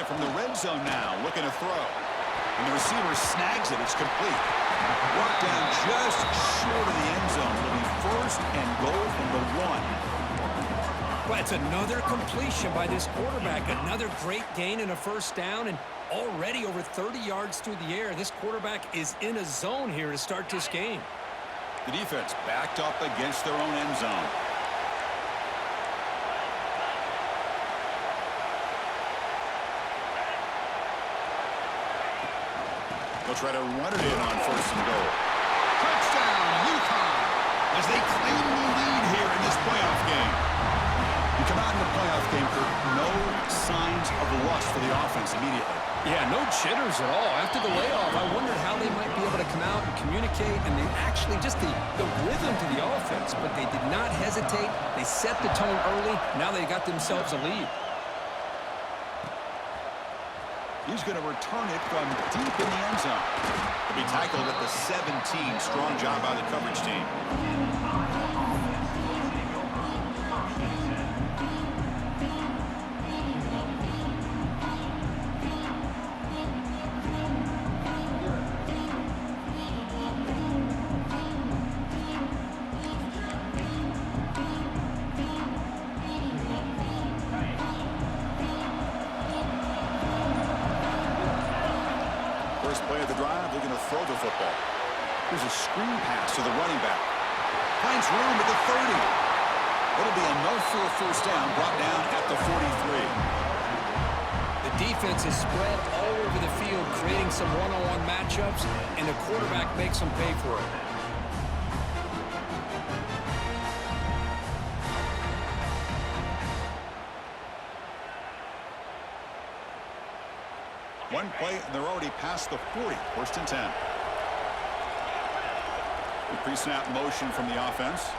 it from the red zone now, looking to throw. And the receiver snags it. It's complete. Brought down just short of the end zone. It'll be first and goal from the 1. Well, it's another completion by this quarterback. Another great gain and a first down, and already over 30 yards through the air. This quarterback is in a zone here to start this game. The defense backed up against their own end zone. They'll try to run it in on first and goal. Touchdown, Utah, as they claim the lead here in this playoff game. You come out in the playoff game for no signs of lust for the offense immediately. Yeah, no jitters at all. After the layoff, I wondered how they might be able to come out and communicate, and they actually just the rhythm to the offense, but they did not hesitate. They set the tone early. Now they got themselves a lead. He's going to return it from deep in the end zone. He'll be tackled at the 17. Strong job by the coverage team. First play of the drive, they're going to throw the football. Here's a screen pass to the running back. Finds room at the 30. It'll be enough for a first down, brought down at the 43. The defense is spread all over the field, creating some one-on-one matchups, and the quarterback makes them pay for it. One play, and they're already past the 40. First and 10. The pre-snap motion from the offense.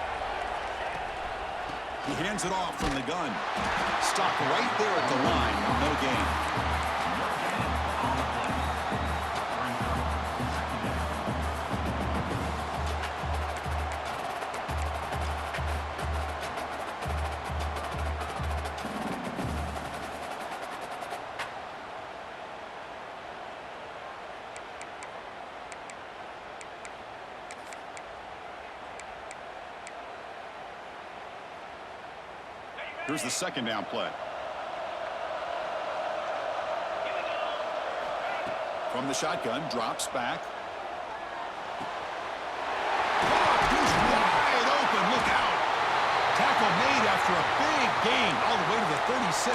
He hands it off from the gun. Stopped right there at the line. No gain. Here's the second down play. From the shotgun, drops back. He's wide open. Look out. Tackle made after a big gain all the way to the 36.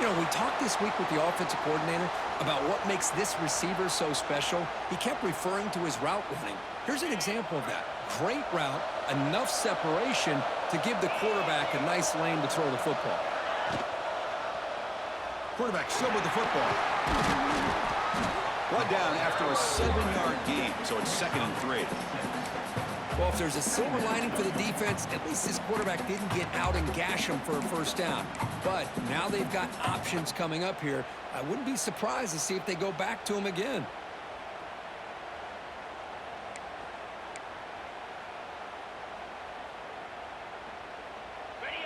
You know, we talked this week with the offensive coordinator about what makes this receiver so special. He kept referring to his route running. Here's an example of that. Great route, enough separation to give the quarterback a nice lane to throw the football. Quarterback still with the football. Brought down after a 7-yard gain, so it's 2nd and 3. Well, if there's a silver lining for the defense, at least this quarterback didn't get out and gash him for a first down. But now they've got options coming up here. I wouldn't be surprised to see if they go back to him again.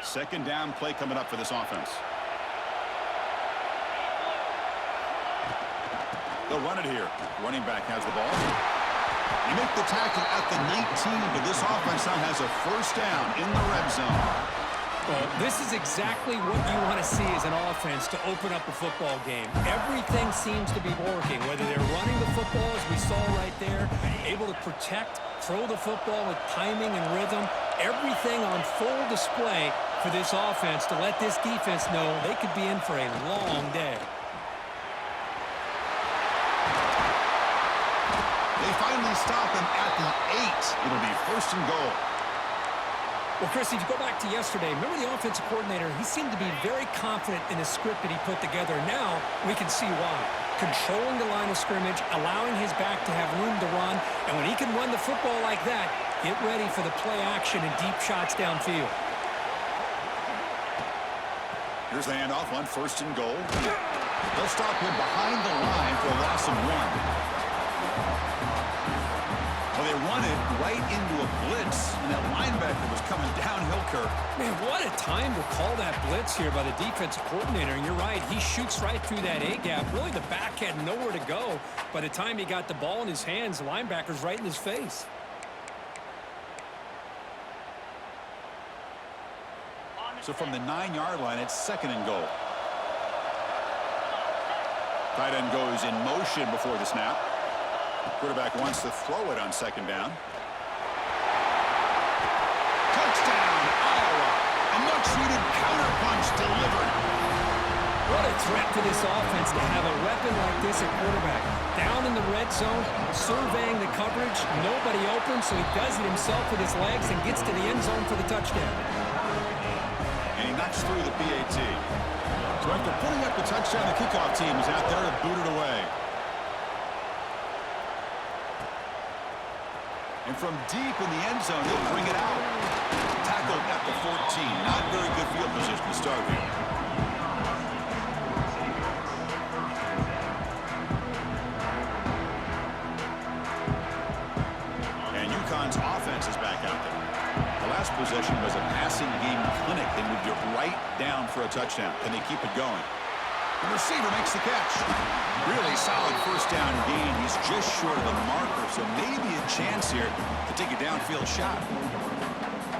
Second down play coming up for this offense. They'll run it here. Running back has the ball. You make the tackle at the 19, but this offense now has a first down in the red zone. Well, this is exactly what you want to see as an offense to open up a football game. Everything seems to be working, whether they're running the football, as we saw right there, able to protect, throw the football with timing and rhythm, everything on full display for this offense to let this defense know they could be in for a long day. They finally stop him at the 8. It'll be first and goal. Well, Chris, if you go back to yesterday, remember the offensive coordinator, he seemed to be very confident in the script that he put together. Now we can see why. Controlling the line of scrimmage, allowing his back to have room to run, and when he can run the football like that, get ready for the play action and deep shots downfield. Here's the handoff on first and goal. They'll stop him behind the line for a loss of 1. Well, they run it right into a blitz, and that linebacker was coming downhill, Kirk. Man, what a time to call that blitz here by the defensive coordinator. And you're right, he shoots right through that A-gap. Really, the back had nowhere to go. By the time he got the ball in his hands, the linebacker's right in his face. So from the 9-yard line, it's 2nd and goal. Tight end goes in motion before the snap. Quarterback wants to throw it on 2nd down. Touchdown, Iowa. A much-needed counterpunch delivered. What a threat to this offense to have a weapon like this at quarterback. Down in the red zone, surveying the coverage, nobody open, so he does it himself with his legs and gets to the end zone for the touchdown. And he knocks through the PAT. So after putting up the touchdown, the kickoff team is out there to boot it away. And from deep in the end zone, he'll bring it out. Tackled at the 14. Not very good field position to start here. And UConn's offense is back out there. The last possession was a passing game clinic. They moved it right down for a touchdown. Can they keep it going? The receiver makes the catch. Really solid first down gain. He's just short of the marker, so maybe a chance here to take a downfield shot.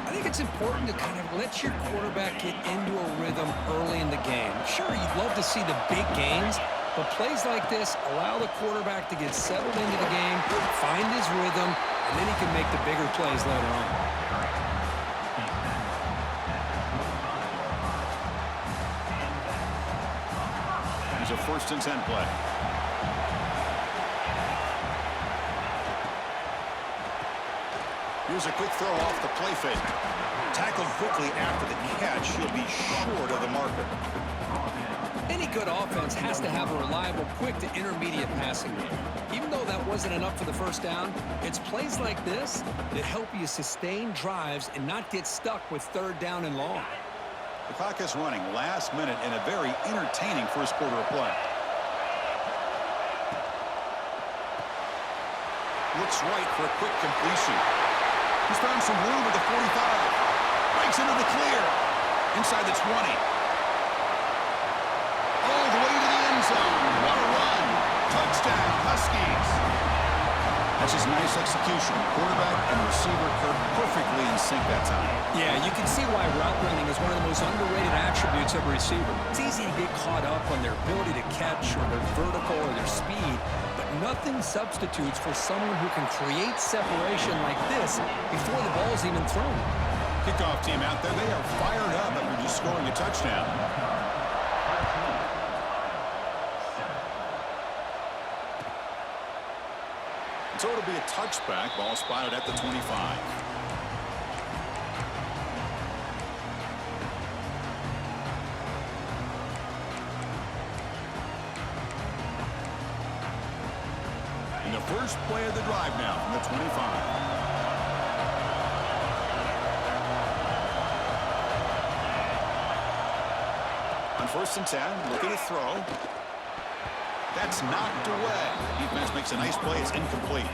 I think it's important to kind of let your quarterback get into a rhythm early in the game. Sure, you'd love to see the big gains, but plays like this allow the quarterback to get settled into the game, find his rhythm, and then he can make the bigger plays later on. Here's a 1st and 10 play. Here's a quick throw off the play fake. Tackled quickly after the catch. He'll be short of the marker. Any good offense has to have a reliable, quick to intermediate passing game. Even though that wasn't enough for the first down, it's plays like this that help you sustain drives and not get stuck with 3rd down and long. The clock is running last minute in a very entertaining first quarter of play. Looks right for a quick completion. He's found some room at the 45. Breaks into the clear. Inside the 20. All the way to the end zone. What a run. Touchdown, Huskies. That's just nice execution. Quarterback and receiver perfectly in sync that time. Yeah, you can see why route running is one of the most underrated attributes of a receiver. It's easy to get caught up on their ability to catch or their vertical or their speed, but nothing substitutes for someone who can create separation like this before the ball is even thrown. Kickoff team out there, they are fired up after just scoring a touchdown. So it'll be a touchback. Ball spotted at the 25. And the first play of the drive now from the 25. On 1st and 10, looking to throw. That's knocked away. Defense makes a nice play. It's incomplete.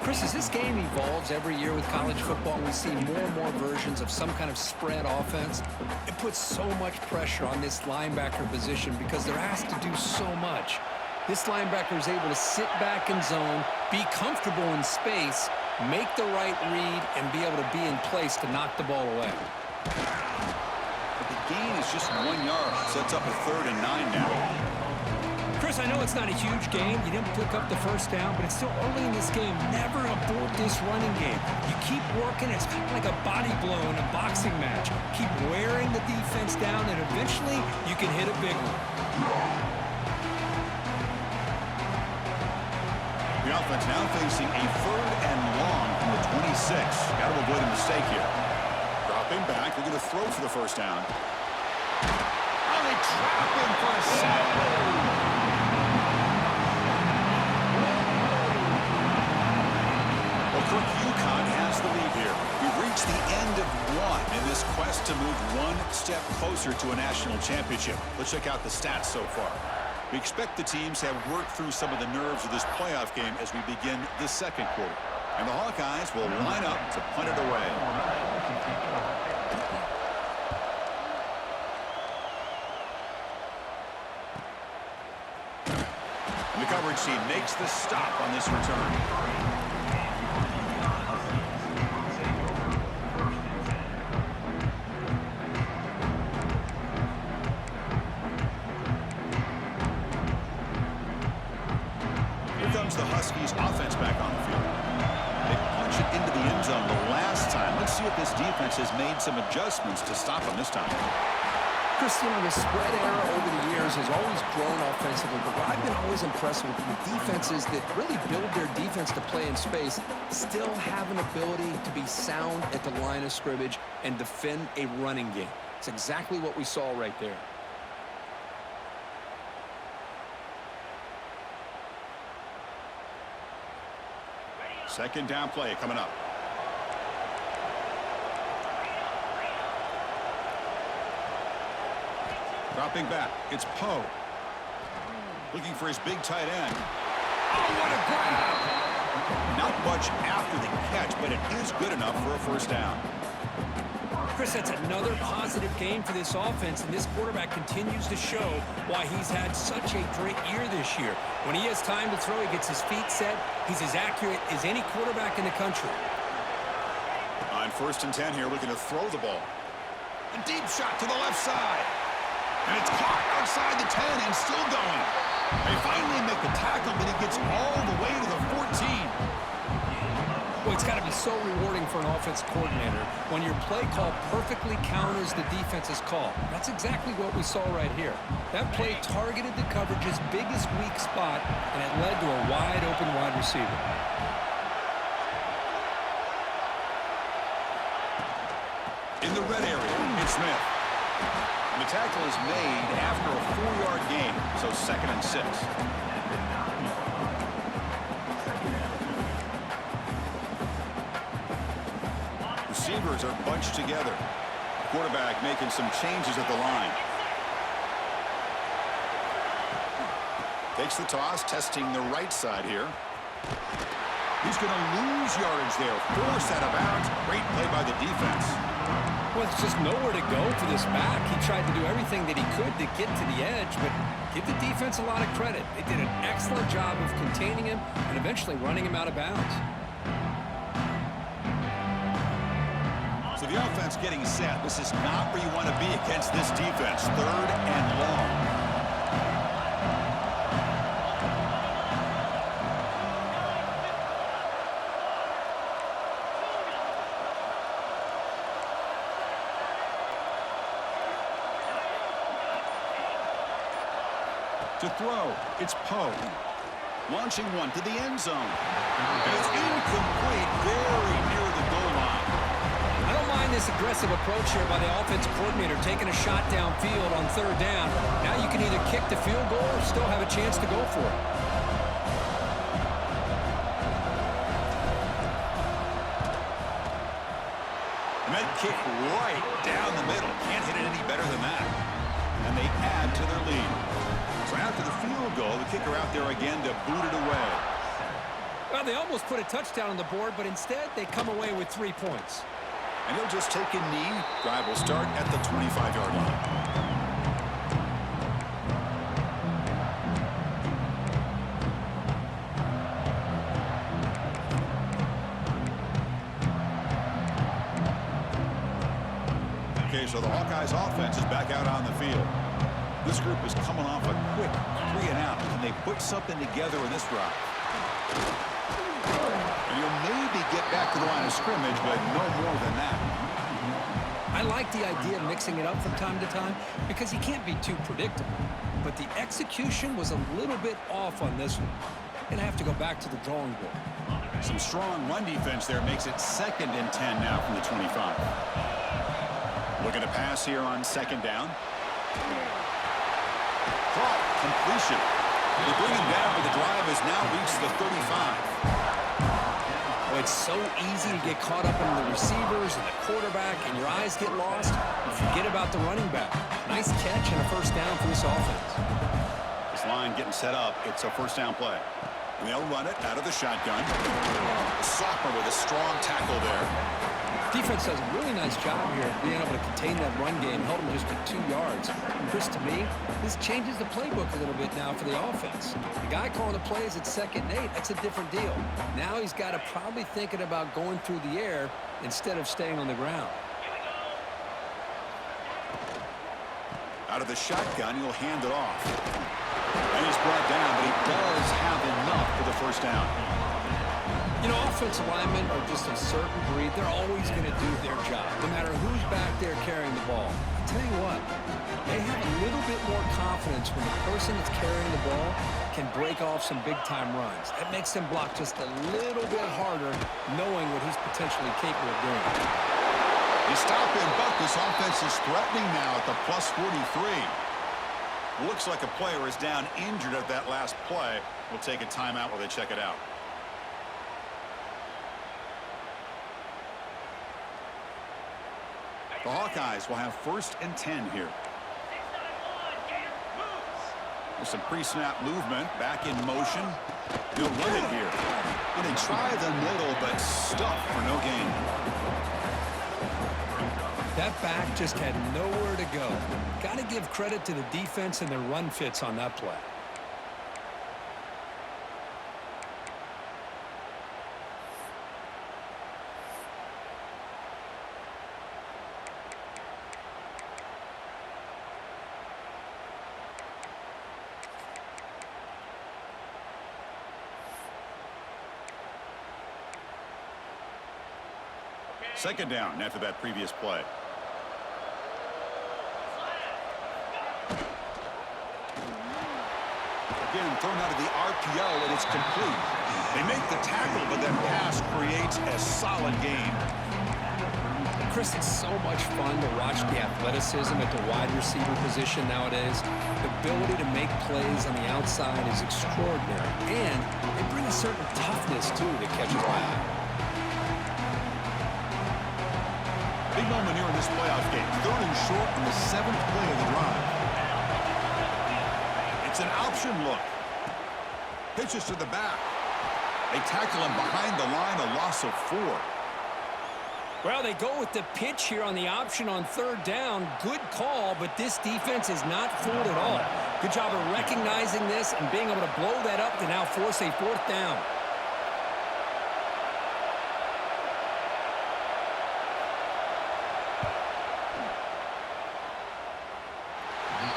Chris, as this game evolves every year with college football, we see more and more versions of some kind of spread offense. It puts so much pressure on this linebacker position because they're asked to do so much. This linebacker is able to sit back in zone, be comfortable in space, make the right read, and be able to be in place to knock the ball away. But the gain is just 1 yard. Sets up a 3rd and 9 now. Chris, I know it's not a huge game. You didn't pick up the first down, but it's still early in this game. Never abort this running game. You keep working. It's kind of like a body blow in a boxing match. Keep wearing the defense down, and eventually you can hit a big one. The offense now facing a 3rd and long from the 26. Got to avoid a mistake here. Dropping back. They're going to throw for the first down. Oh, they trap him for a sack. Kirk, UConn has the lead here. We've reached the end of one in this quest to move one step closer to a national championship. Let's check out the stats so far. We expect the teams have worked through some of the nerves of this playoff game as we begin the 2nd quarter. And the Hawkeyes will line up to punt it away. And the coverage team makes the stop on this return. The Huskies offense back on the field. They punch it into the end zone the last time. Let's see if this defense has made some adjustments to stop them this time. Chris, the spread era over the years has always grown offensively, but what I've been always impressed with the defenses that really build their defense to play in space still have an ability to be sound at the line of scrimmage and defend a running game. It's exactly what we saw right there. Second down play coming up. Dropping back. It's Poe. Looking for his big tight end. Oh, what a grab! Not much after the catch, but it is good enough for a first down. Chris, that's another positive game for this offense, and this quarterback continues to show why he's had such a great year this year. When he has time to throw, he gets his feet set. He's as accurate as any quarterback in the country. On 1st and 10 here, looking to throw the ball. A deep shot to the left side. And it's caught outside the 10 and still going. They finally make the tackle, but it gets all the way to the 14. Well, it's got to be so rewarding for an offense coordinator when your play call perfectly counters the defense's call. That's exactly what we saw right here. That play targeted the coverage's biggest weak spot, and it led to a wide-open wide receiver. In the red area, it's Smith. And the tackle is made after a 4-yard gain, so 2nd and 6. Receivers are bunched together. Quarterback making some changes at the line. Takes the toss, testing the right side here. He's going to lose yardage there. Forced out of bounds. Great play by the defense. Well, it's just nowhere to go for this back. He tried to do everything that he could to get to the edge, but give the defense a lot of credit. They did an excellent job of containing him and eventually running him out of bounds. So the offense getting set. This is not where you want to be against this defense. 3rd and long. To throw, it's Poe. Launching one to the end zone. And it's incomplete, very near the goal line. I don't mind this aggressive approach here by the offensive coordinator, taking a shot downfield on 3rd down. Now you can either kick the field goal or still have a chance to go for it. And that kick right down the middle. Can't hit it any better than that. And they add to their lead. So after the field goal, the kicker out there again to boot it away. Well, they almost put a touchdown on the board, but instead they come away with 3 points. And he'll just take a knee. Drive will start at the 25-yard line. Okay, so the Hawkeyes offense is back out on the field. This group is coming off a quick 3 and out. Can they put something together in this drive? And you'll maybe get back to the line of scrimmage, but no more than that. I like the idea of mixing it up from time to time because he can't be too predictable. But the execution was a little bit off on this one. Going to have to go back to the drawing board. Some strong run defense there makes it 2nd and 10 now from the 25. Looking to pass here on 2nd down. Caught, completion. They bring him down, but the drive has now reached the 35. Well, it's so easy to get caught up in the receivers and the quarterback, and your eyes get lost. You forget about the running back. Nice catch and a 1st down for this offense. This line getting set up. It's a 1st down play. And they'll run it out of the shotgun. Sophomore with a strong tackle there. Defense does a really nice job here of being able to contain that run game, held them just to 2 yards. And Chris, to me, this changes the playbook a little bit now for the offense. The guy calling the plays at 2nd and 8, that's a different deal. Now he's got to probably thinking about going through the air instead of staying on the ground. Out of the shotgun, he'll hand it off. And he's brought down, but he does have enough for the first down. You know, offensive linemen are just a certain breed. They're always going to do their job, no matter who's back there carrying the ball. I'll tell you what, they have a little bit more confidence when the person that's carrying the ball can break off some big-time runs. That makes them block just a little bit harder, knowing what he's potentially capable of doing. You stop him, but this offense is threatening now at the plus 43. Looks like a player is down injured at that last play. We'll take a timeout while they check it out. The Hawkeyes will have 1st and 10 here. There's some pre-snap movement, back in motion. He'll run it here. And they try the middle, but stuck for no gain. That back just had nowhere to go. Got to give credit to the defense and their run fits on that play. Second down after that previous play. Again, thrown out of the RPO, and it's complete. They make the tackle, but that pass creates a solid gain. Chris, it's so much fun to watch the athleticism at the wide receiver position nowadays. The ability to make plays on the outside is extraordinary, and they bring a certain toughness, too, that catches my eye. Big moment here in this playoff game. 3rd and short on the 7th play of the drive. It's an option look. Pitches to the back. They tackle him behind the line, a loss of 4. Well, they go with the pitch here on the option on 3rd down. Good call, but this defense is not fooled at all. Good job of recognizing this and being able to blow that up to now force a 4th down.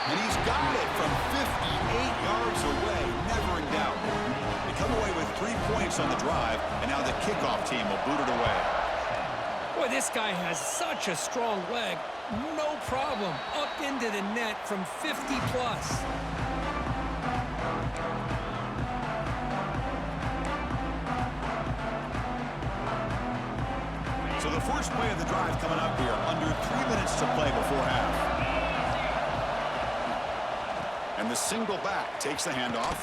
And he's got it from 58 yards away, never in doubt. They come away with 3 points on the drive, and now the kickoff team will boot it away. Boy, this guy has such a strong leg. No problem. Up into the net from 50 plus. So the first play of the drive coming up here, under 3 minutes to play before half. And the single back takes the handoff.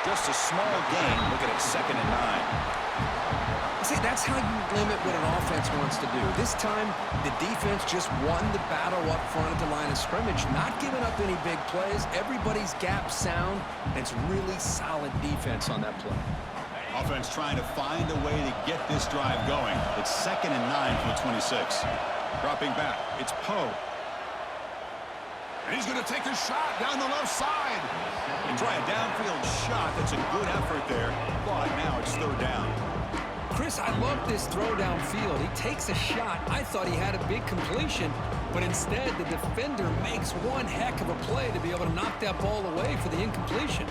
Just a small gain. Look at it, 2nd and 9. See, that's how you limit what an offense wants to do. This time, the defense just won the battle up front at the line of scrimmage, not giving up any big plays. Everybody's gap sound, and it's really solid defense on that play. Offense trying to find a way to get this drive going. It's 2nd and 9 from the 26. Dropping back, it's Poe. And he's going to take a shot down the left side. And try a downfield shot. That's a good effort there. But now it's 3rd down. Chris, I love this throw downfield. He takes a shot. I thought he had a big completion, but instead the defender makes one heck of a play to be able to knock that ball away for the incompletion.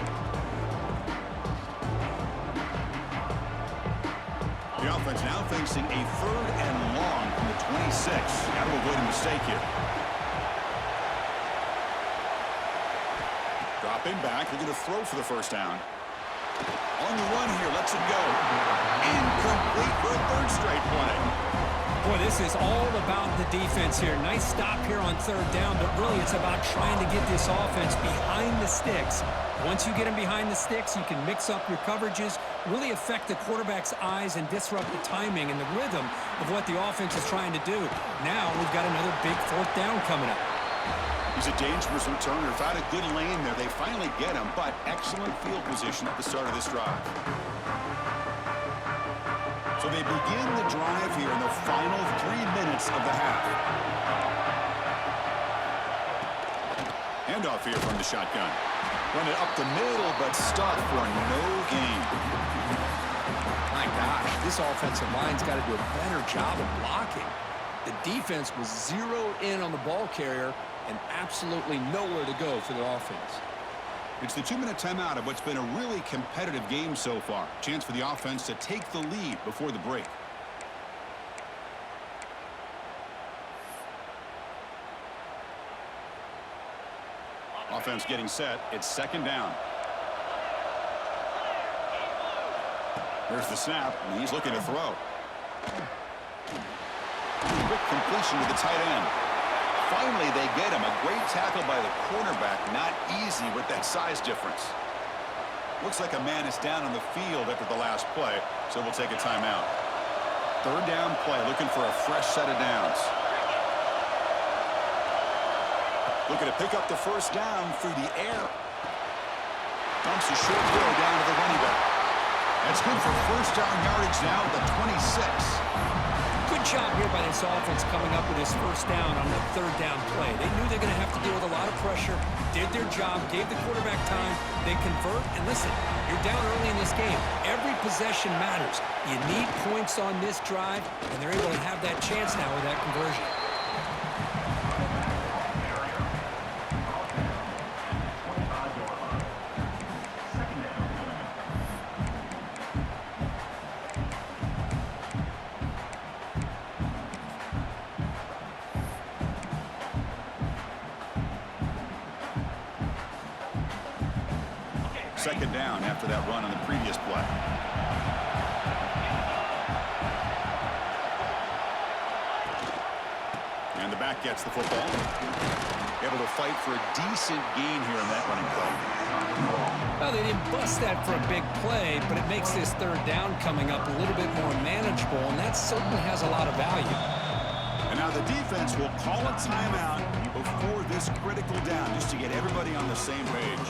The offense now facing a 3rd and long from the 26. Got to avoid a mistake here. Dropping back, looking to throw for the first down. On the run here, lets it go. Incomplete for a 3rd straight play. Boy, this is all about the defense here. Nice stop here on 3rd down, but really it's about trying to get this offense behind the sticks. Once you get them behind the sticks, you can mix up your coverages, really affect the quarterback's eyes and disrupt the timing and the rhythm of what the offense is trying to do. Now we've got another big 4th down coming up. He's a dangerous returner. Found a good lane there. They finally get him, but excellent field position at the start of this drive. So they begin the drive here in the final 3 minutes of the half. Handoff here from the shotgun. Run it up the middle, but stopped for no gain. My gosh, this offensive line's got to do a better job of blocking. The defense was zeroed in on the ball carrier and absolutely nowhere to go for the offense. It's the 2-minute timeout of what's been a really competitive game so far. Chance for the offense to take the lead before the break. Offense getting set. It's second down. There's the snap, and he's looking to throw. Quick completion to the tight end. Finally, they get him. A great tackle by the cornerback. Not easy with that size difference. Looks like a man is down on the field after the last play, so we'll take a timeout. Third down play, looking for a fresh set of downs. Looking to pick up the first down through the air. Dumps a short throw down to the running back. That's good for first down yardage now at the 26. Good job here by this offense coming up with his first down on the third down play. They knew they're going to have to deal with a lot of pressure, did their job, gave the quarterback time, they convert, and listen, you're down early in this game. Every possession matters. You need points on this drive, and they're able to have that chance now with that conversion. Second down after that run on the previous play. And the back gets the football. Able to fight for a decent gain here in that running play. Well, they didn't bust that for a big play, but it makes this third down coming up a little bit more manageable, and that certainly has a lot of value. And now the defense will call a timeout before this critical down just to get everybody on the same page.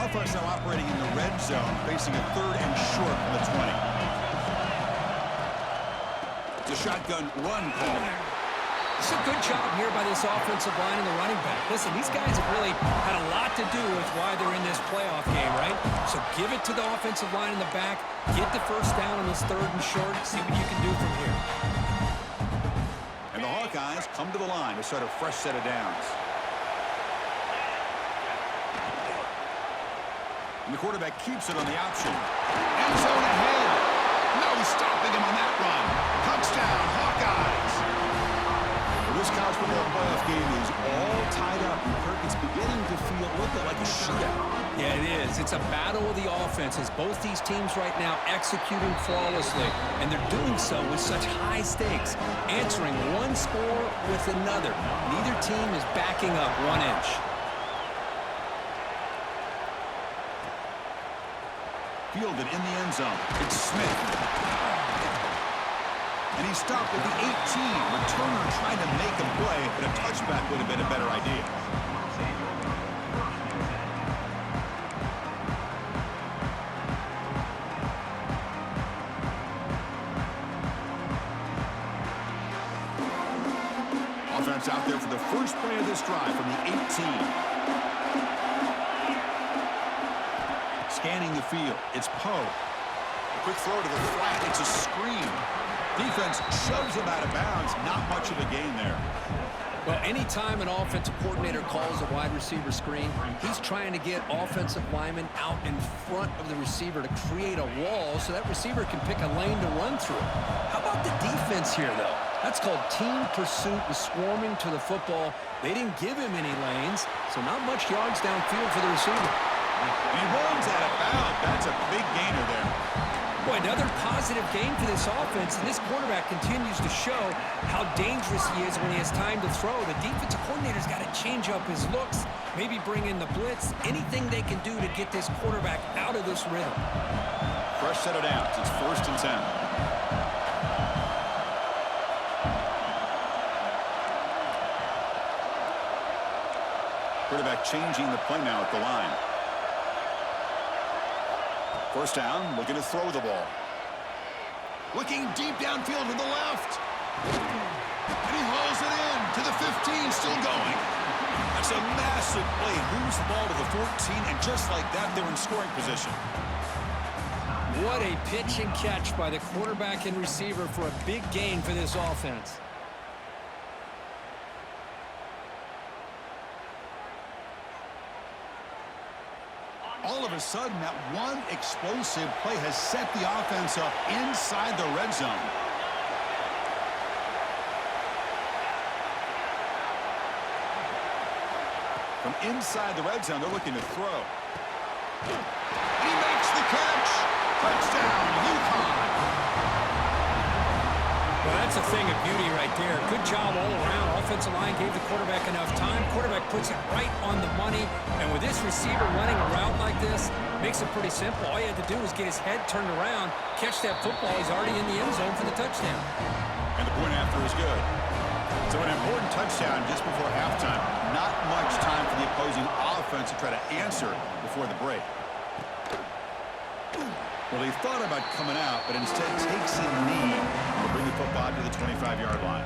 Offense now operating in the red zone, facing a third and short from the 20. It's a shotgun run call there. It's a good job here by this offensive line and the running back. Listen, these guys have really had a lot to do with why they're in this playoff game, right? So give it to the offensive line in the back, get the first down on this third and short, see what you can do from here. And the Hawkeyes come to the line to start a fresh set of downs. And the quarterback keeps it on the option. End zone ahead. No stopping him on that run. Touchdown, Hawkeyes. Well, this college football playoff game is all tied up. And Kirk, it's beginning to feel a little bit like a shootout. Yeah, it is. It's a battle of the offenses. Both these teams right now executing flawlessly, and they're doing so with such high stakes, answering one score with another. Neither team is backing up 1 inch. Fielded in the end zone. It's Smith. And he stopped at the 18. Returner trying to make a play, but a touchback would have been a better idea. Offense out there for the first play of this drive from the 18. Scanning the field. It's Poe. A quick throw to the flat. It's a screen. Defense shoves him out of bounds. Not much of a gain there. Well, anytime an offensive coordinator calls a wide receiver screen, he's trying to get offensive linemen out in front of the receiver to create a wall so that receiver can pick a lane to run through. How about the defense here, though? That's called team pursuit and swarming to the football. They didn't give him any lanes, so not much yards downfield for the receiver. And he runs out of bounds. That's a big gainer there. Boy, another positive game for this offense, and this quarterback continues to show how dangerous he is when he has time to throw. The defensive coordinator's got to change up his looks, maybe bring in the blitz, anything they can do to get this quarterback out of this rhythm. Fresh set of downs. It's 1st and 10. Quarterback changing the play now at the line. 1st down, looking to throw the ball. Looking deep downfield to the left. And he hauls it in to the 15, still going. That's a massive play. Moves the ball to the 14, and just like that, they're in scoring position. What a pitch and catch by the quarterback and receiver for a big gain for this offense. All of a sudden, that one explosive play has set the offense up inside the red zone. From inside the red zone, they're looking to throw. He makes the catch. Touchdown, UConn. Well, that's a thing of beauty right there. Good job all around. Offensive line gave the quarterback enough time. Quarterback puts it right on the money. And with this receiver running a route like this, makes it pretty simple. All you had to do was get his head turned around, catch that football. He's already in the end zone for the touchdown. And the point after is good. So an important touchdown just before halftime. Not much time for the opposing offense to try to answer before the break. Well, he thought about coming out, but instead takes a knee to bring the football to the 25-yard line.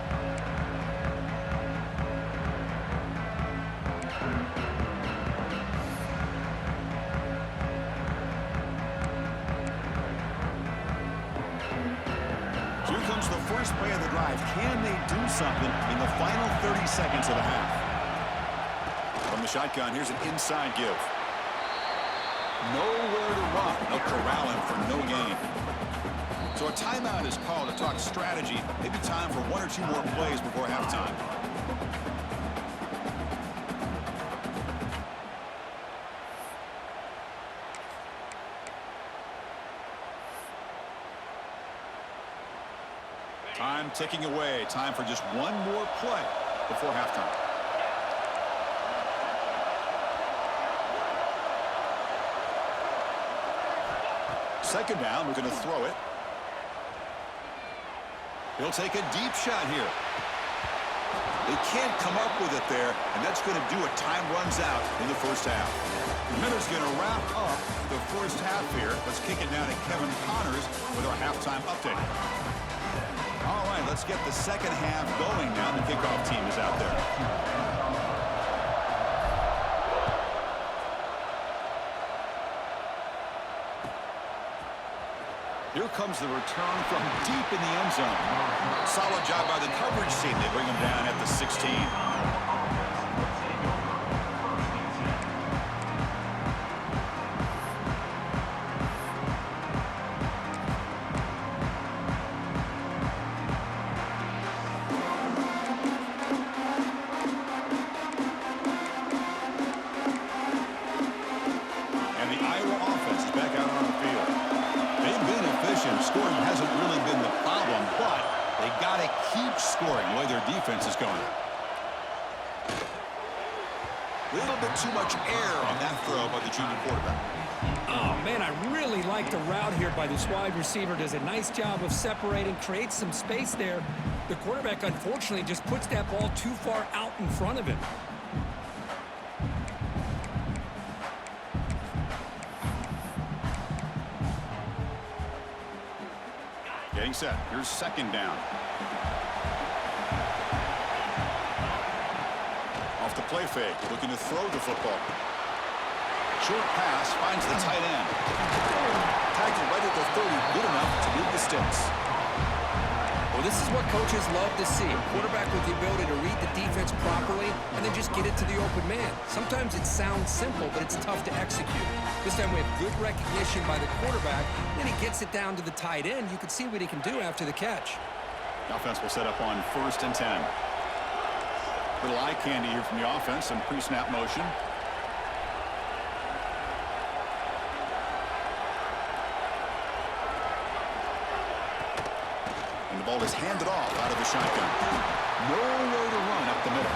So here comes the first play of the drive. Can they do something in the final 30 seconds of the half? From the shotgun, here's an inside give. Nowhere to run. They'll corral him for no gain. So a timeout is called to talk strategy. Maybe time for 1 or 2 more plays before halftime. Time ticking away. Time for just 1 more play before halftime. Second down, we're going to throw it. He'll take a deep shot here. They can't come up with it there, and that's going to do it. Time runs out in the first half. The Miners going to wrap up the first half here. Let's kick it down to Kevin Connors with our halftime update. All right, let's get the second half going now. The kickoff team is out there. Here comes the return from deep in the end zone. Solid job by the coverage team. They bring him down at the 16. And the Iowa offense is back out on the field. They've been efficient. Scoring hasn't really been the problem, but they got to keep scoring the way their defense is going. A little bit too much air on that throw by the junior quarterback. Oh, man, I really like the route here by this wide receiver. Does a nice job of separating, creates some space there. The quarterback, unfortunately, just puts that ball too far out in front of him. Getting set. Here's second down. Off the play fake. Looking to throw the football. Short pass. Finds the tight end. Tackled right at the 30. Good enough to move the sticks. Well, this is what coaches love to see. A quarterback with the ability to read the defense properly and then just get it to the open man. Sometimes it sounds simple, but it's tough to execute. This time we have good recognition by the quarterback. Then he gets it down to the tight end. You can see what he can do after the catch. The offense will set up on 1st and 10. Little eye candy here from the offense. Some pre-snap motion. ball is handed off out of the shotgun. Nowhere to run up the middle.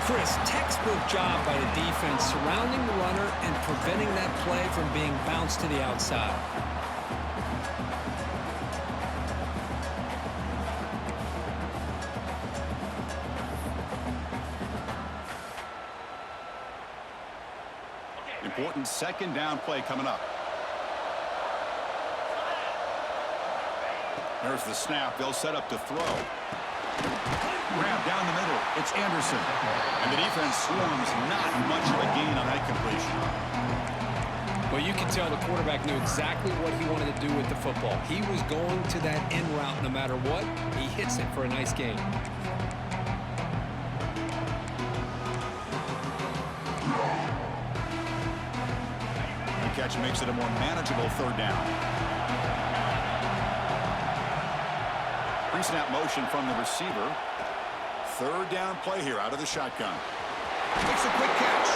Chris, textbook job by the defense surrounding the runner and preventing that play from being bounced to the outside. Important second down play coming up. There's the snap. They'll set up to throw. Grab down the middle. It's Anderson. And the defense swarms. Not much of a gain on that completion. Well, you can tell the quarterback knew exactly what he wanted to do with the football. He was going to that in route no matter what. He hits it for a nice gain. The catch makes it a more manageable third down. Pre-snap motion from the receiver. Third down play here out of the shotgun. Makes a quick catch.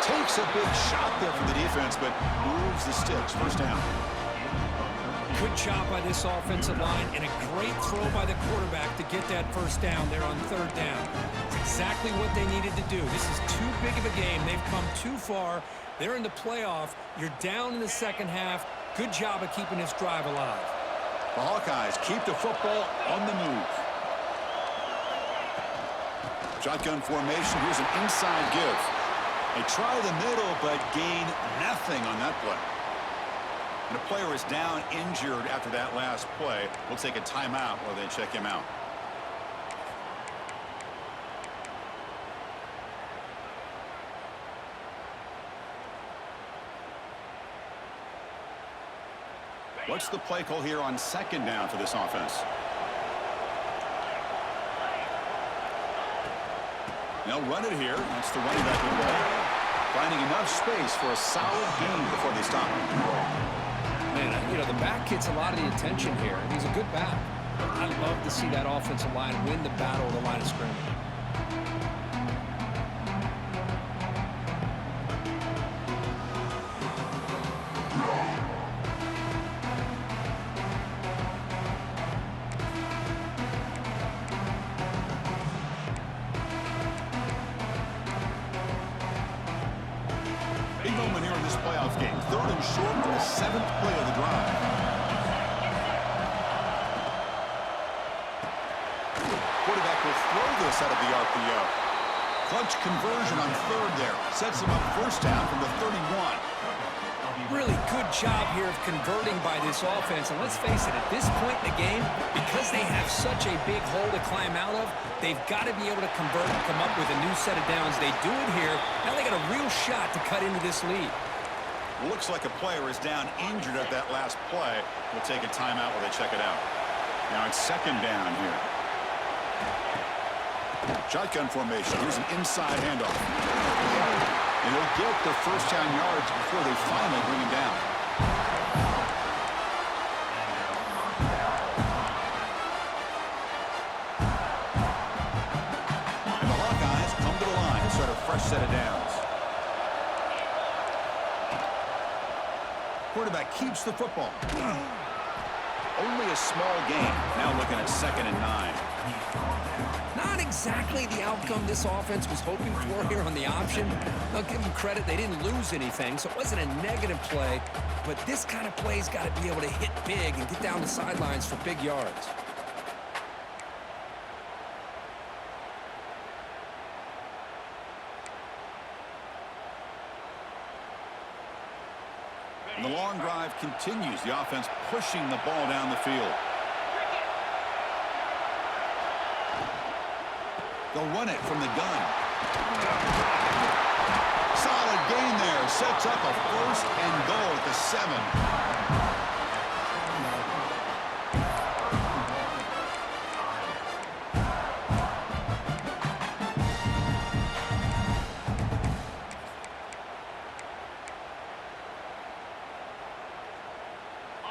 Takes a big shot there from the defense, but moves the sticks. First down. Good job by this offensive line and a great throw by the quarterback to get that first down there on third down. It's exactly what they needed to do. This is too big of a game. They've come too far. They're in the playoff. You're down in the second half. Good job of keeping this drive alive. The Hawkeyes keep the football on the move. Shotgun formation. Here's an inside give. They try the middle, but gain nothing on that play. And a player is down injured after that last play. We'll take a timeout while they check him out. What's the play call here on second down for this offense? They'll run it here. That's the running back away. Finding enough space for a solid gain before they stop him. Man, you know, the back gets a lot of the attention here. He's a good back. I love to see that offensive line win the battle of the line of scrimmage. Big moment here in this playoff game. Third and short for the seventh play of the drive. Quarterback will throw this out of the RPO. Clutch conversion on third there. Sets him up first down from the 31. Really good job here of converting by this offense. And let's face it, at this point in the game, because they have such a big hole to climb out of, they've got to be able to convert and come up with a new set of downs. They do it here. Now they got a real shot to cut into this lead. Looks like a player is down injured at that last play. We'll take a timeout while they check it out. Now it's second down here. Shotgun formation. Here's an inside handoff. And they'll get the first down yards before they finally bring him down. And the Hawkeyes come to the line to start a fresh set of downs. Quarterback keeps the football. Only a small gain. Now looking at 2nd and 9. Not exactly the outcome this offense was hoping for here on the option. I'll give them credit. They didn't lose anything, so it wasn't a negative play. But this kind of play's got to be able to hit big and get down the sidelines for big yards. And the long drive continues. The offense pushing the ball down the field. They'll run it from the gun. Solid gain there. Sets up a first and goal at the 7.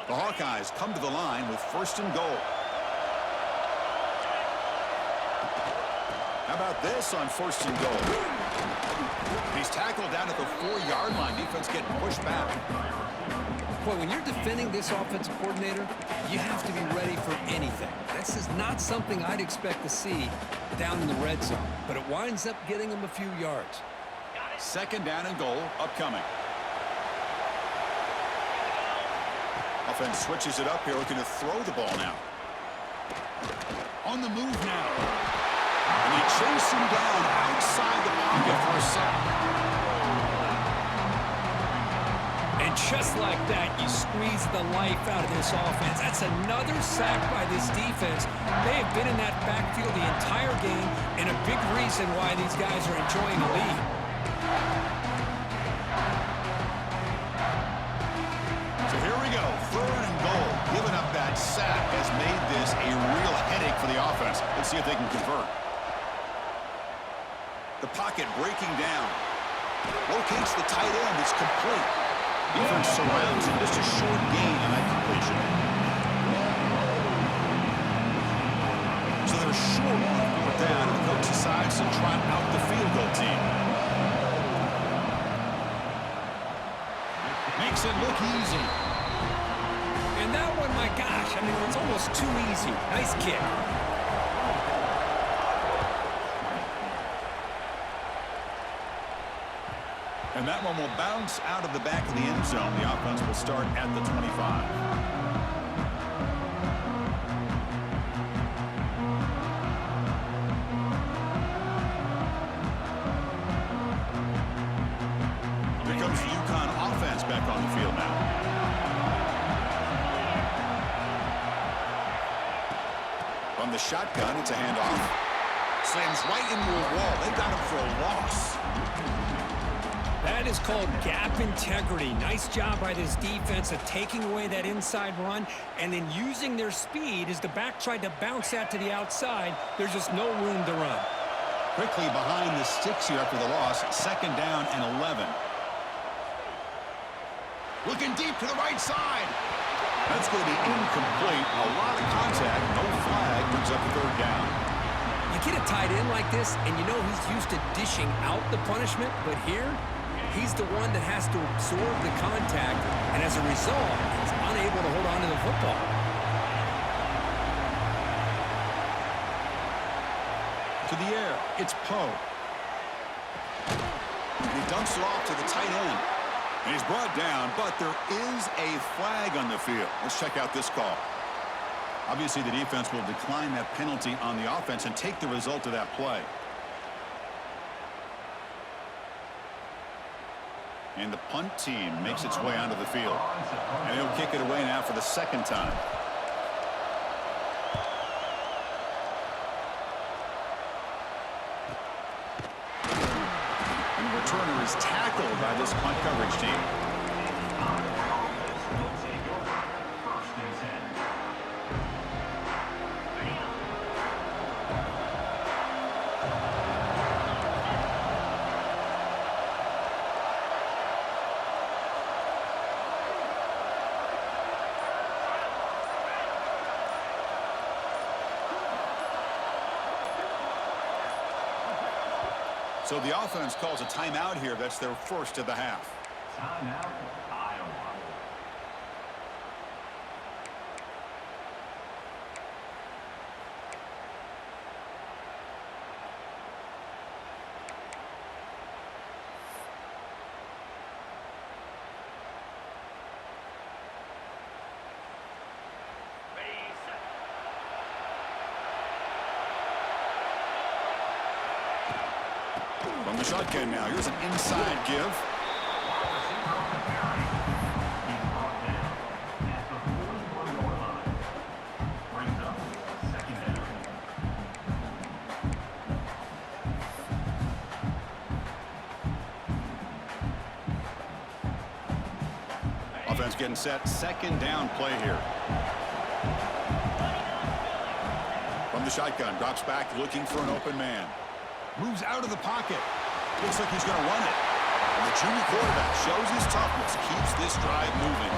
The Hawkeyes come to the line with 1st and goal. How about this on 1st and goal? He's tackled down at the 4-yard line. Defense getting pushed back. Boy, when you're defending this offensive coordinator, you have to be ready for anything. This is not something I'd expect to see down in the red zone, but it winds up getting him a few yards. Second down and goal upcoming. Offense switches it up here, looking to throw the ball now. On the move now. And they chase him down outside the pocket for a sack. And just like that, you squeeze the life out of this offense. That's another sack by this defense. They have been in that backfield the entire game, and a big reason why these guys are enjoying the lead. So here we go, third and goal. Giving up that sack has made this a real headache for the offense. Let's see if they can convert. The pocket breaking down. Locates the tight end. It's complete. Defense surrounds him. Just a short gain on that completion. So they're short on fourth down, and the coach decides to trot out the field goal team. Makes it look easy. And that one, my gosh, I mean, it's almost too easy. Nice kick. And that one will bounce out of the back of the end zone. The offense will start at the 25. Here comes the UConn offense back on the field now. From the shotgun, it's a handoff. Slams right into a wall. They got him for a loss. That is called gap integrity. Nice job by this defense of taking away that inside run and then using their speed as the back tried to bounce that to the outside. There's just no room to run. Quickly behind the sticks here after the loss. Second down and 11. Looking deep to the right side. That's going to be incomplete. A lot of contact. No flag. Brings up third down. You get a tight end like this, and you know he's used to dishing out the punishment, but here, he's the one that has to absorb the contact, and as a result, he's unable to hold on to the football. To the air, it's Poe. And he dumps it off to the tight end. And he's brought down, but there is a flag on the field. Let's check out this call. Obviously, the defense will decline that penalty on the offense and take the result of that play. And the punt team makes its way onto the field. And he'll kick it away now for the second time. And the returner is tackled by this punt coverage team. So the offense calls a timeout here. That's their first of the half. Timeout, Iowa. From the shotgun now, here's an inside give. Offense getting set, second down play here. From the shotgun, drops back looking for an open man. Moves out of the pocket. Looks like he's going to run it. And the junior quarterback shows his toughness, keeps this drive moving.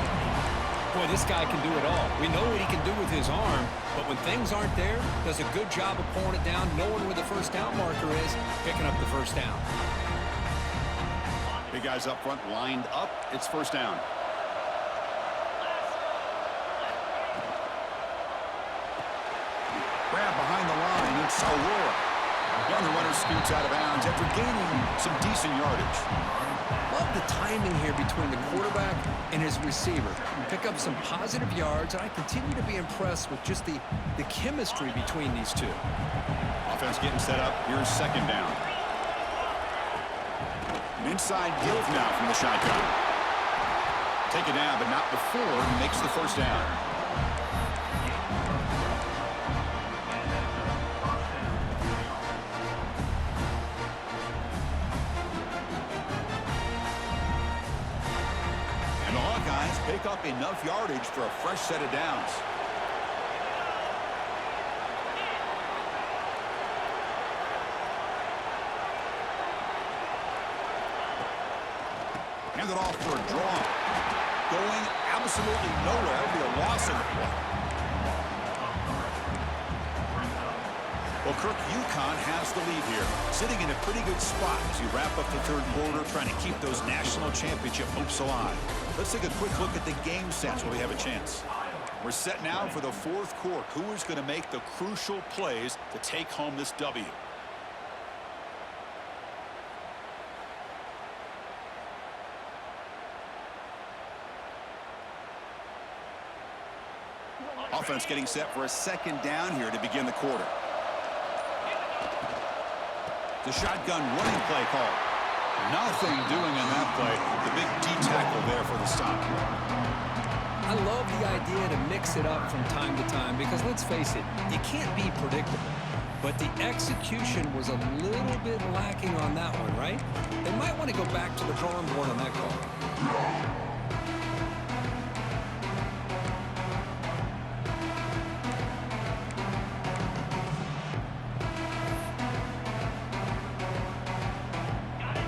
Boy, this guy can do it all. We know what he can do with his arm, but when things aren't there, does a good job of pulling it down, knowing where the first down marker is, picking up the first down. Big guys up front lined up. It's first down. It's Aurora. And the runner scoots out of bounds after gaining some decent yardage. Love the timing here between the quarterback and his receiver. Pick up some positive yards, and I continue to be impressed with just the chemistry between these two. Offense getting set up. Here's second down. An inside give now from the shotgun. Take it down, but not before he makes the first down. And the Hawkeyes pick up enough yardage for a fresh set of downs. Hand it off for a draw. Going absolutely nowhere. It'll be a loss in the play. Well, Kirk, UConn has the lead here, sitting in a pretty good spot as you wrap up the third quarter, trying to keep those national championship hopes alive. Let's take a quick look at the game sense while we have a chance. We're set now for the fourth quarter. Who is going to make the crucial plays to take home this W? Offense getting set for a second down here to begin the quarter. The shotgun running play call. Nothing doing on that play. The big D tackle there for the stop. I love the idea to mix it up from time to time because, let's face it, you can't be predictable. But the execution was a little bit lacking on that one, right? They might want to go back to the drawing board on that call.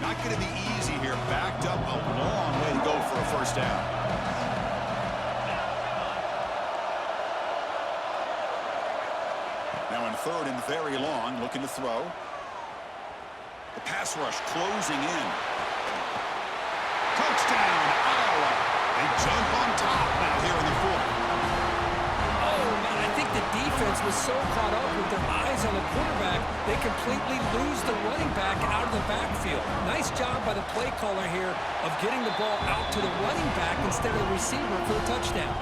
Not going to be easy here. Backed up a long way to go for a first down. Now in third and very long, looking to throw. The pass rush closing in. Touchdown, Iowa. They jump on top now here in the fourth. Oh, man, I think the defense was so caught up with their eyes on the quarterback, they completely lose the running back out of the backfield. Nice job by the play caller here of getting the ball out to the running back instead of the receiver for the touchdown.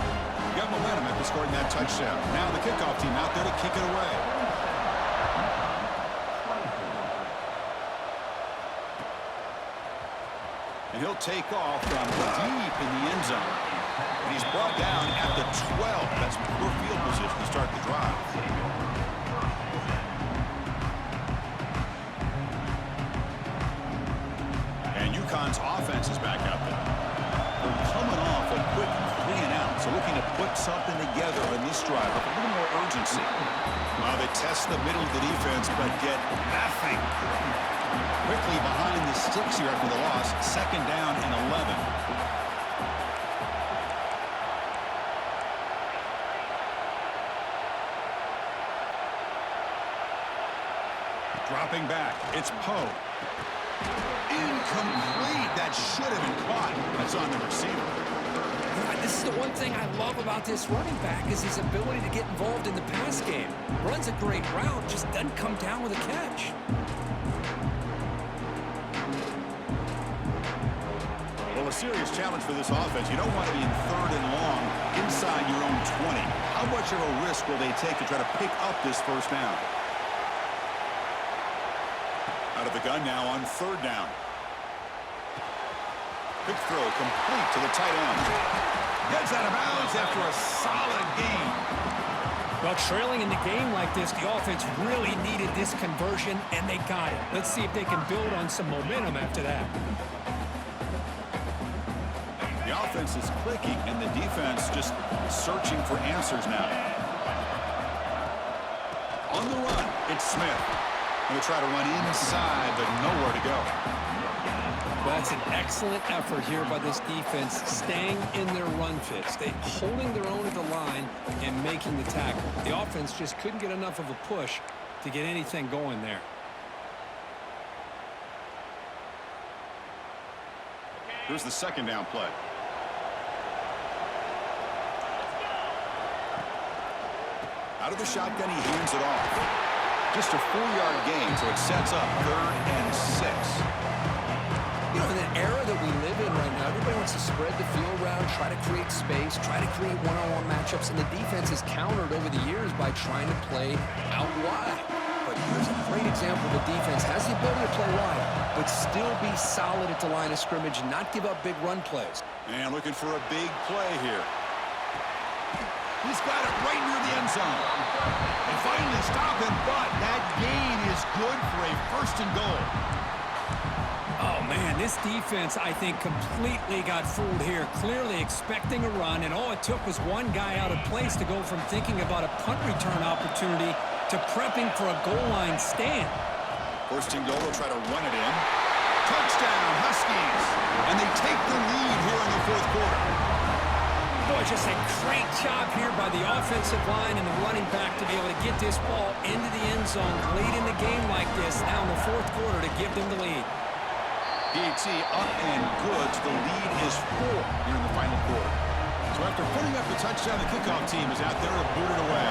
You got momentum after scoring that touchdown. Now the kickoff team out there to kick it away. And he'll take off from deep in the end zone. And he's brought down at the 12. That's poor field position to start the drive. And UConn's offense is back out there. They're coming off a quick 3 and out, so looking to put something together in this drive with a little more urgency. Well, they test the middle of the defense, but get nothing. Quickly behind the sticks here after the loss. Second down and 11. Dropping back, it's Poe. Incomplete. That should have been caught. That's on the receiver. This is the one thing I love about this running back is his ability to get involved in the pass game. Runs a great route, just doesn't come down with a catch. Well, a serious challenge for this offense. You don't want to be in third and long inside your own 20. How much of a risk will they take to try to pick up this first down? Out of the gun now on third down. Quick throw complete to the tight end. Gets out of bounds after a solid gain. Well, trailing in the game like this, the offense really needed this conversion, and they got it. Let's see if they can build on some momentum after that. The offense is clicking, and the defense just searching for answers now. On the run, it's Smith. Going to try to run inside, but nowhere to go. Well, that's an excellent effort here by this defense, staying in their run fits. They holding their own at the line and making the tackle. The offense just couldn't get enough of a push to get anything going there. Here's the second down play. Out of the shotgun, he hands it off. Just a 4-yard gain, so it sets up 3rd and 6. You know, in the era that we live in right now, everybody wants to spread the field around, try to create space, try to create one-on-one matchups, and the defense has countered over the years by trying to play out wide. But here's a great example. The defense has the ability to play wide, but still be solid at the line of scrimmage and not give up big run plays. And looking for a big play here. He's got it right near the end zone. They finally stop him, but that gain is good for a 1st and goal. Oh, man, this defense, I think, completely got fooled here, clearly expecting a run, and all it took was one guy out of place to go from thinking about a punt return opportunity to prepping for a goal line stand. 1st and goal, they'll try to run it in. Touchdown, Huskies! And they take the lead here in the 4th quarter. Boy, just a great job here by the offensive line and the running back to be able to get this ball into the end zone late in the game like this, now in the 4th quarter, to give them the lead. PAT up and good. So the lead is 4 here in the final quarter. So after putting up the touchdown, the kickoff team is out there to boot it away.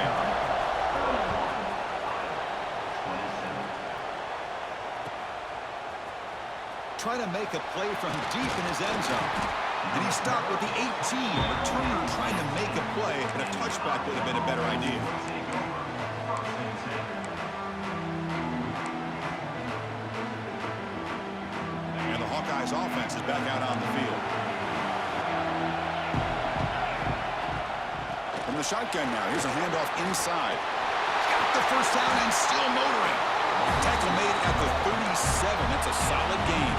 Trying to make a play from deep in his end zone. And he stopped with the 18. Returner trying to make a play, and a touchback would have been a better idea. And the Hawkeyes offense is back out on the field. From the shotgun now, here's a handoff inside. Got the 1st down and still motoring. Tackle made at the 37. That's a solid gain.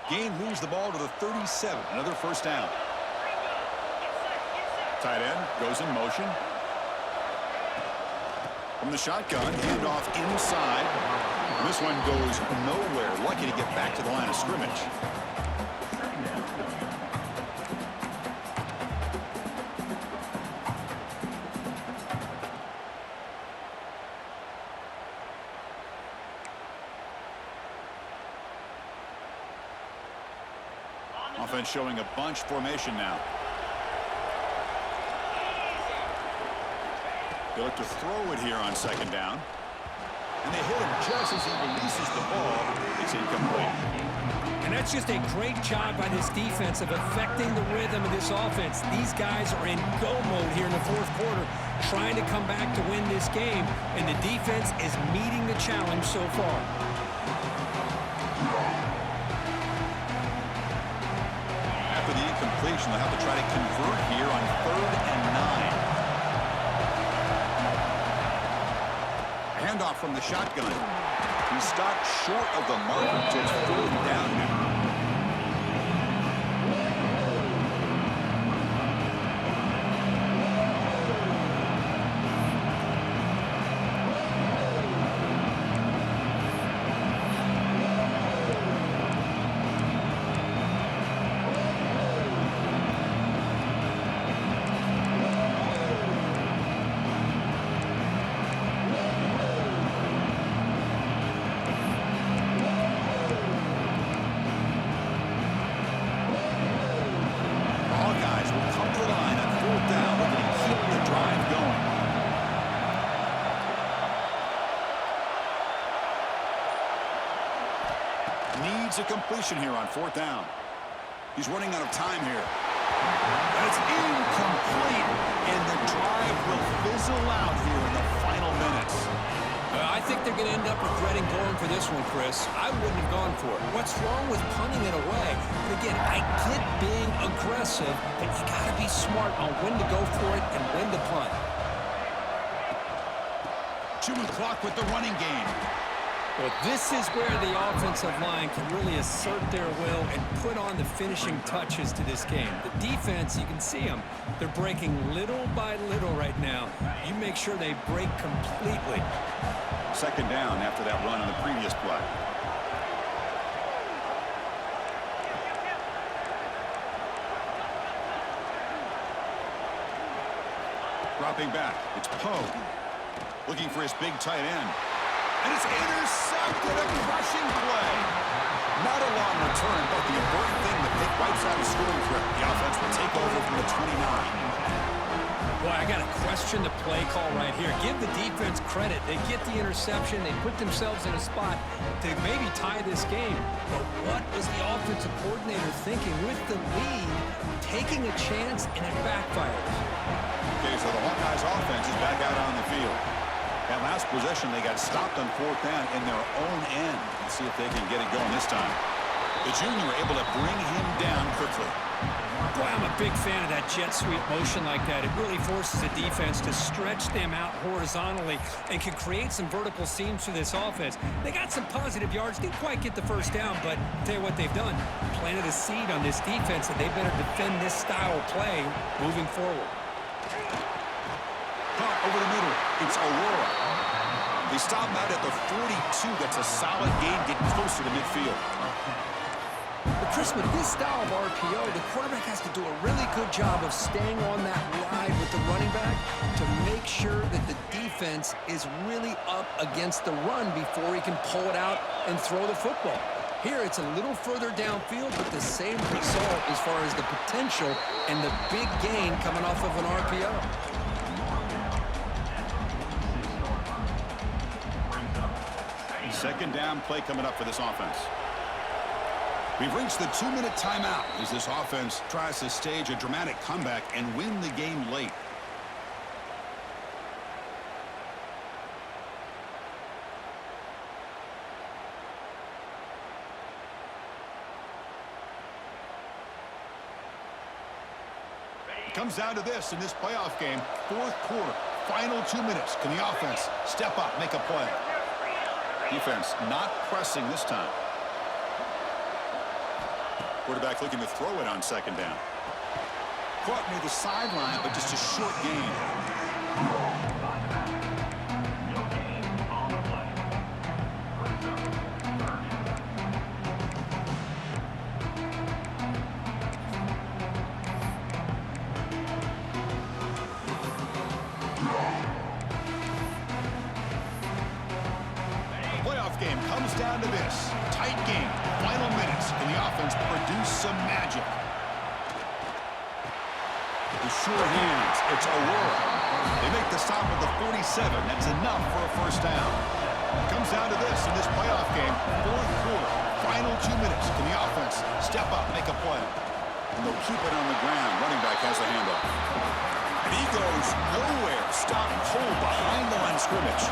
Gain moves the ball to the 37. Another 1st down. Tight end goes in motion. From the shotgun, handoff inside. This one goes nowhere. Lucky to get back to the line of scrimmage. Offense showing a bunch formation now. They look to throw it here on 2nd down. And they hit him just as he releases the ball. It's incomplete. And that's just a great job by this defense of affecting the rhythm of this offense. These guys are in go mode here in the 4th quarter, trying to come back to win this game, and the defense is meeting the challenge so far. After the incompletion, they'll have to try to convert here on 3rd and 9. Handoff from the shotgun. He stopped short of the marker, so it's 4th down now. Needs a completion here on 4th down. He's running out of time here. And it's incomplete, and the drive will fizzle out here in the final minutes. I think they're going to end up regretting going for this one, Chris. I wouldn't have gone for it. What's wrong with punting it away? But again, I get being aggressive, but you got to be smart on when to go for it and when to punt. Chewing clock with the running game. Well, this is where the offensive line can really assert their will and put on the finishing touches to this game. The defense, you can see them. They're breaking little by little right now. You make sure they break completely. 2nd down after that run on the previous play. Dropping back. It's Poe. Looking for his big tight end. And it's intercepted, a crushing play. Not a long return, but the important thing, the pick wipes out a scoring threat. The offense will take over from the 29. Boy, I got to question the play call right here. Give the defense credit. They get the interception. They put themselves in a spot to maybe tie this game. But what was the offensive coordinator thinking with the lead, taking a chance, and it backfires? Okay, so the Hawkeyes offense is back out on the field. That last possession, they got stopped on 4th down in their own end. Let's see if they can get it going this time. The junior able to bring him down quickly. Boy, I'm a big fan of that jet sweep motion like that. It really forces the defense to stretch them out horizontally and can create some vertical seams for this offense. They got some positive yards. Didn't quite get the first down, but I'll tell you what they've done. Planted a seed on this defense, and they better defend this style of play moving forward. Caught over the middle. It's Aurora. They stop him out at the 42. That's a solid gain, getting closer to midfield. But Chris, with this style of RPO, the quarterback has to do a really good job of staying on that ride with the running back to make sure that the defense is really up against the run before he can pull it out and throw the football. Here, it's a little further downfield, but the same result as far as the potential and the big gain coming off of an RPO. Second down play coming up for this offense. We've reached the 2-minute timeout as this offense tries to stage a dramatic comeback and win the game late. It comes down to this in this playoff game, 4th quarter, final 2 minutes. Can the offense step up, make a play? Defense not pressing this time. Quarterback looking to throw it on 2nd down. Caught near the sideline, but just a short gain. Game comes down to this. Tight game. Final minutes. Can the offense produce some magic? The sure hands. It's Aurora. They make the stop at the 47. That's enough for a first down. It comes down to this in this playoff game. 4th quarter. Final 2 minutes. Can the offense step up, make a play? And they'll keep it on the ground. Running back has the handoff. And he goes nowhere. Stop cold behind the line of scrimmage.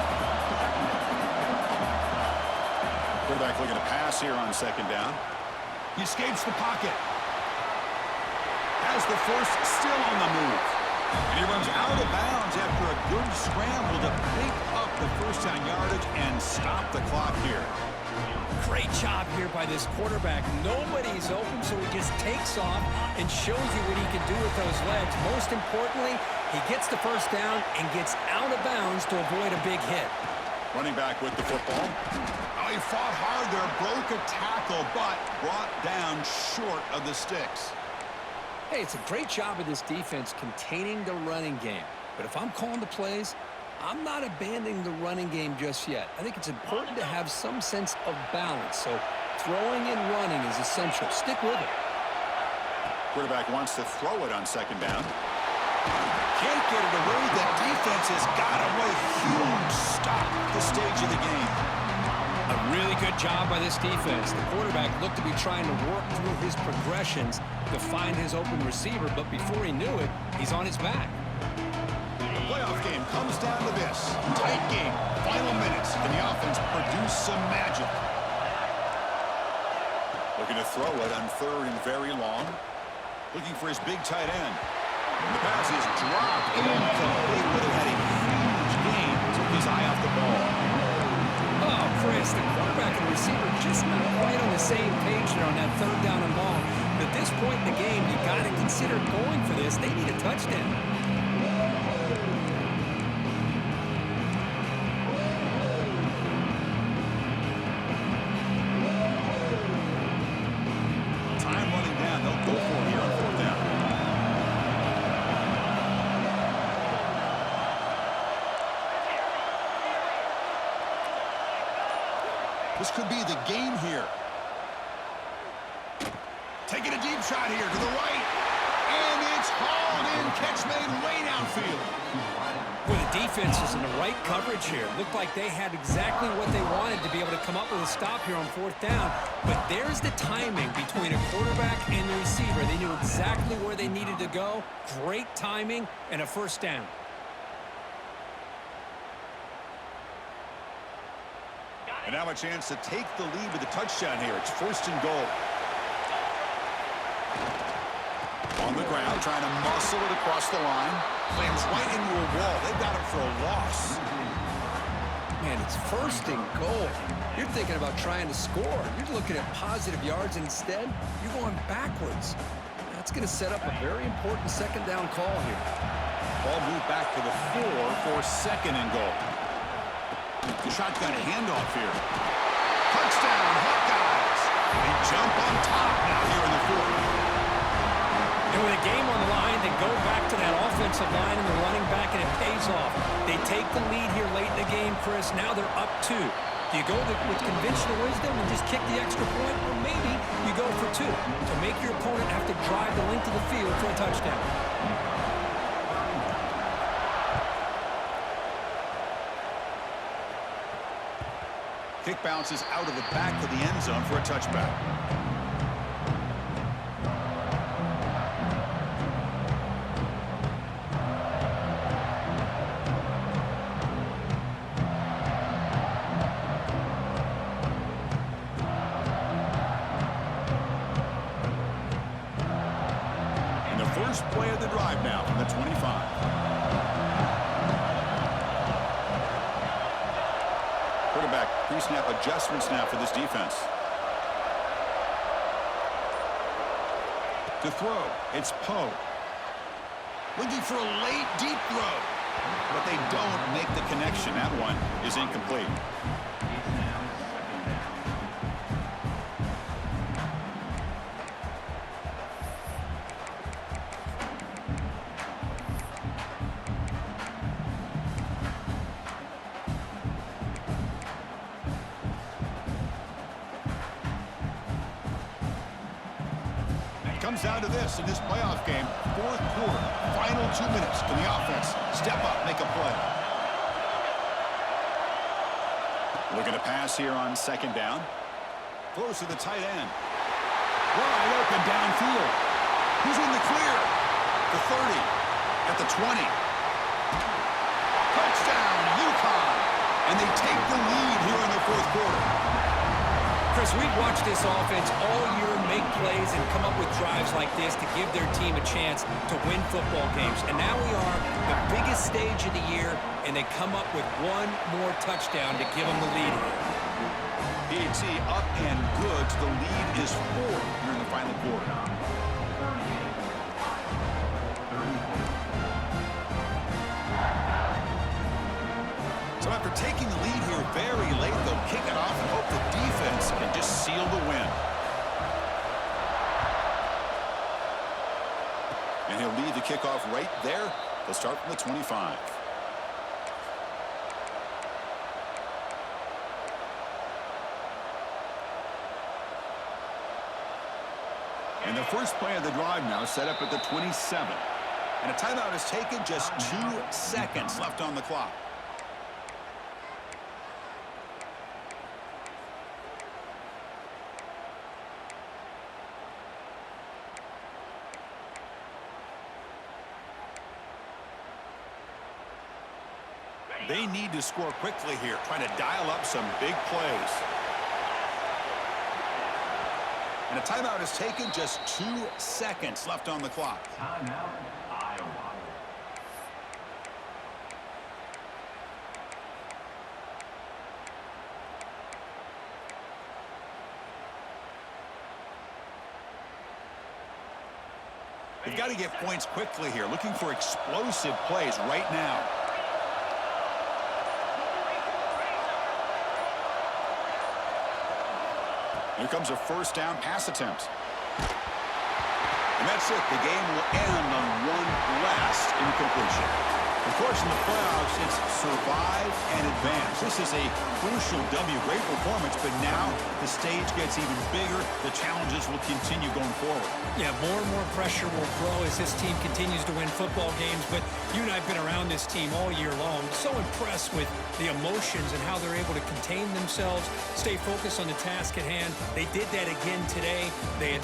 Quarterback looking to pass here on 2nd down. He escapes the pocket. Has the force still on the move. And he runs out of bounds after a good scramble to pick up the first down yardage and stop the clock here. Great job here by this quarterback. Nobody's open, so he just takes off and shows you what he can do with those legs. Most importantly, he gets the first down and gets out of bounds to avoid a big hit. Running back with the football. He fought hard there, broke a tackle, but brought down short of the sticks. Hey, it's a great job of this defense containing the running game. But if I'm calling the plays, I'm not abandoning the running game just yet. I think it's important to have some sense of balance. So throwing and running is essential. Stick with it. Quarterback wants to throw it on 2nd down. Can't get it away. The defense has got away. Huge stop at the stage of the game. A really good job by this defense. The quarterback looked to be trying to work through his progressions to find his open receiver, but before he knew it, he's on his back. The playoff game comes down to this. Tight game. Final minutes. Can the offense produce some magic? Looking to throw it on 3rd and very long. Looking for his big tight end. And the pass is dropped. Incomplete, but it had a huge gain. Took his eye off the ball. Oh, Chris, the quarterback and receiver just not quite on the same page there on that 3rd down and long. But at this point in the game, you got to consider going for this. They need a touchdown. Time running down. They'll go for it here on 4th down. This could be the game here. Taking a deep shot here to the right. And it's hauled in. Catch made way downfield. Well, the defense is in the right coverage here. Looked like they had exactly what they wanted to be able to come up with a stop here on 4th down. But there's the timing between a quarterback and the receiver. They knew exactly where they needed to go. Great timing and a 1st down. And now a chance to take the lead with a touchdown here. It's 1st and goal. On the ground, trying to muscle it across the line. Lands right into a wall. They've got him for a loss. Man, it's 1st and goal. You're thinking about trying to score. You're looking at positive yards. Instead, you're going backwards. That's going to set up a very important 2nd down call here. Ball moved back to the 4 for 2nd and goal. The shotgun handoff here. Touchdown, Hawkeyes. They jump on top now here in the 4th. And with a game on the line, they go back to that offensive line and the running back, and it pays off. They take the lead here late in the game, Chris. Now they're up 2. Do you go with conventional wisdom and just kick the extra point? Or maybe you go for 2 to make your opponent have to drive the length of the field for a touchdown. Kick bounces out of the back of the end zone for a touchback. And the first play of the drive now from the 25. Quarterback pre-snap adjustments now for this defense. To throw, it's Poe. Looking for a late deep throw. But they don't make the connection. That one is incomplete. Comes down to this in this playoff game. 4th quarter, final 2 minutes. Can the offense step up, make a play? Looking to pass here on 2nd down. Close to the tight end. Wide open downfield. Who's in the clear? The 30, at the 20. Touchdown, UConn. And they take the lead here in the 4th quarter. Chris, we've watched this offense all year make plays and come up with drives like this to give their team a chance to win football games. And now we are the biggest stage of the year, and they come up with one more touchdown to give them the lead here. PAT up and good. The lead is 4 here in the final quarter. So after taking the lead here very late, they'll kick it off and hope the defense can just seal the win. And he'll lead the kickoff right there. They'll start from the 25. And the first play of the drive now set up at the 27. And a timeout is taken, just 2 seconds left on the clock. They need to score quickly here, trying to dial up some big plays. And a timeout is taken, just 2 seconds left on the clock. Timeout, Iowa. They've got to get points quickly here, looking for explosive plays right now. Here comes a first down pass attempt. And that's it. The game will end on one last incompletion. Of course, in the playoffs, it's survive and advance. This is a crucial W. Great performance, but now the stage gets even bigger. The challenges will continue going forward. Yeah, more and more pressure will grow as this team continues to win football games. But you and I have been around this team all year long. So impressed with the emotions and how they're able to contain themselves, stay focused on the task at hand. They did that again today. They had